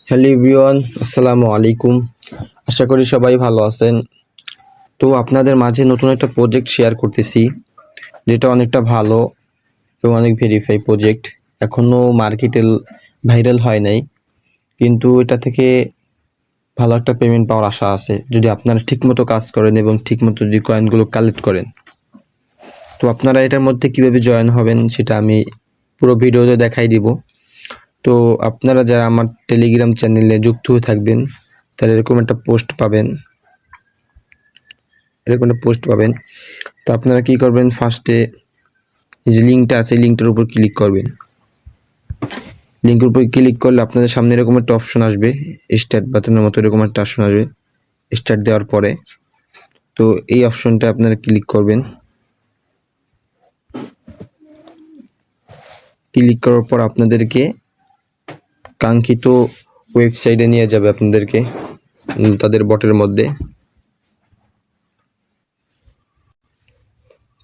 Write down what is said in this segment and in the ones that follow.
Hello everyone, আসসালামু আলাইকুম। আশা করি সবাই ভালো আছেন। তো আপনাদের মাঝে নতুন একটা প্রজেক্ট শেয়ার করতেছি, যেটা অনেকটা ভালো এবং অনেক ভেরিফাই প্রজেক্ট। এখনও মার্কেটে ভাইরাল হয় নাই, কিন্তু এটা থেকে ভালো একটা পেমেন্ট পাওয়ার আশা আছে যদি আপনারা ঠিকমতো কাজ করেন এবং ঠিকমতো যদি কয়েনগুলো কালেক্ট করেন। তো আপনারা এটার মধ্যে কিভাবে জয়েন হবেন সেটা আমি পুরো ভিডিওতে দেখাই দিব। তো আপনারা যারা আমার টেলিগ্রাম চ্যানেলে যুক্ত হয়ে থাকবেন তাহলে এরকম একটা পোস্ট পাবেন। তো আপনারা কি করবেন, ফার্স্টে যে লিঙ্কটা আছে লিঙ্কটার উপর ক্লিক করবেন। লিঙ্কের উপর ক্লিক করলে আপনাদের সামনে এরকম একটা অপশন আসবে, স্টার্ট বাটনের মতো এরকম একটা অপশন আসবে। স্টার্ট দেওয়ার পরে তো এই অপশনটা আপনারা ক্লিক করবেন। ক্লিক করার পর আপনাদেরকে কাঙ্ক্ষিত ওয়েবসাইটে নিয়ে যাবে আপনাদেরকে তাদের বটের মধ্যে।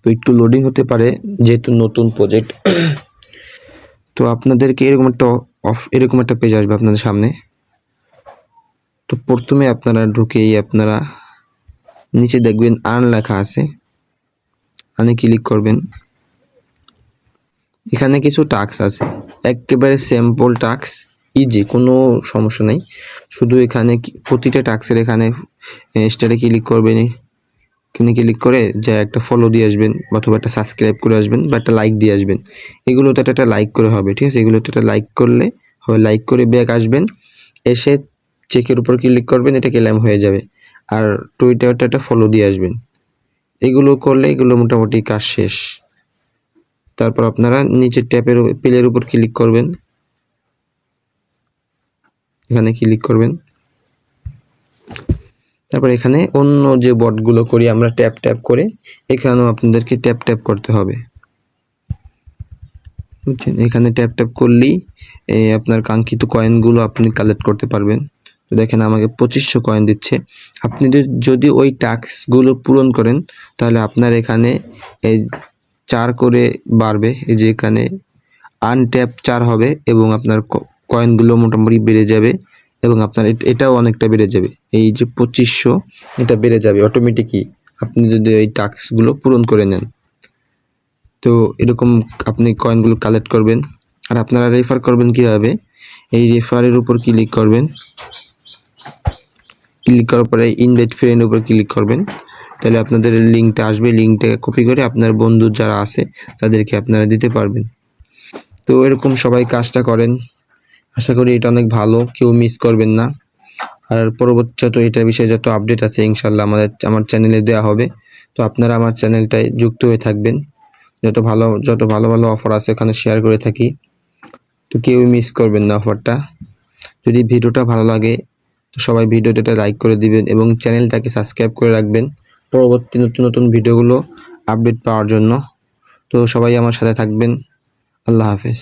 তো একটু লোডিং হতে পারে যেহেতু নতুন প্রজেক্ট। তো আপনাদেরকে এরকম একটা পেজ আসবে আপনাদের সামনে। তো প্রথমে আপনারা ঢুকেই আপনারা নিচে দেখবেন আর্ন লেখা আছে, আর্নে ক্লিক করবেন। এখানে কিছু টাস্ক আছে, একেবারে সিম্পল টাস্ক, ইজি, কোনো সমস্যা নাই। শুধু এখানে প্রতিটা টাস্কের এখানে স্টারে ক্লিক করবেন। এখানে ক্লিক করে যা একটা ফলো দিয়ে আসবেন, অথবা একটা সাবস্ক্রাইব করে আসবেন, বা একটা লাইক দিয়ে আসবেন। এগুলোতে একটা লাইক করে হবে, ঠিক আছে? এগুলোতে একটা লাইক করলে হবে, লাইক করে ব্যাক আসবেন, এসে চেকের উপর ক্লিক করবেন, এটা ক্লেম হয়ে যাবে। আর টুইটারটা একটা ফলো দিয়ে আসবেন। এগুলো করলে এগুলো মোটামুটি কাজ শেষ। তারপর আপনারা নিচের ট্যাপের প্লের উপর ক্লিক করবেন, এখানে ক্লিক করবেন। তারপর এখানে অন্য যে বটগুলো করি আমরা ট্যাপ ট্যাপ করে, এখানেও আপনাদেরকে ট্যাপ ট্যাপ করতে হবে, বুঝছেন? এখানে ট্যাপ ট্যাপ করলেই আপনার কাঙ্ক্ষিত কয়েনগুলো আপনি কালেক্ট করতে পারবেন। তো দেখেন আমাকে 2500 কয়েন দিচ্ছে। আপনি যদি ওই টাস্কগুলো পূরণ করেন তাহলে আপনার এখানে এই 4 করে বাড়বে। এই যে এখানে আনট্যাপ 4 হবে এবং আপনার কয়েনগুলো মোটামুটি বেড়ে যাবে, এবং আপনার এটাও অনেকটা বেড়ে যাবে। এই যে 2500 এটা বেড়ে যাবে অটোমেটিকই আপনি যদি এই টাস্কগুলো পূরণ করে নেন। তো এরকম আপনি কয়েনগুলো কালেক্ট করবেন। আর আপনারা রেফার করবেন কীভাবে, এই রেফারের উপর ক্লিক করবেন। ক্লিক করার পরে ইনভাইট ফ্রেন্ড উপর ক্লিক করবেন, তাহলে আপনাদের লিঙ্কটা আসবে। লিঙ্কটা কপি করে আপনার বন্ধু যারা আছে তাদেরকে আপনারা দিতে পারবেন। তো এরকম সবাই কাজটা করেন, আশা করি এটা অনেক ভালো, কেউ মিস করবেন না। আর পরবর্তী যত এটার বিষয়ে যত আপডেট আছে ইনশাল্লাহ আমার চ্যানেলে দেওয়া হবে। তো আপনারা আমার চ্যানেলটায় যুক্ত হয়ে থাকবেন, যত ভালো ভালো অফার আছে এখানে শেয়ার করে থাকি। তো কেউ মিস করবেন না অফারটা। যদি ভিডিওটা ভালো লাগে তো সবাই ভিডিওটা লাইক করে দিবেন এবং চ্যানেলটাকে সাবস্ক্রাইব করে রাখবেন পরবর্তী নতুন নতুন ভিডিওগুলো আপডেট পাওয়ার জন্য। তো সবাই আমার সাথে থাকবেন। আল্লাহ হাফেজ।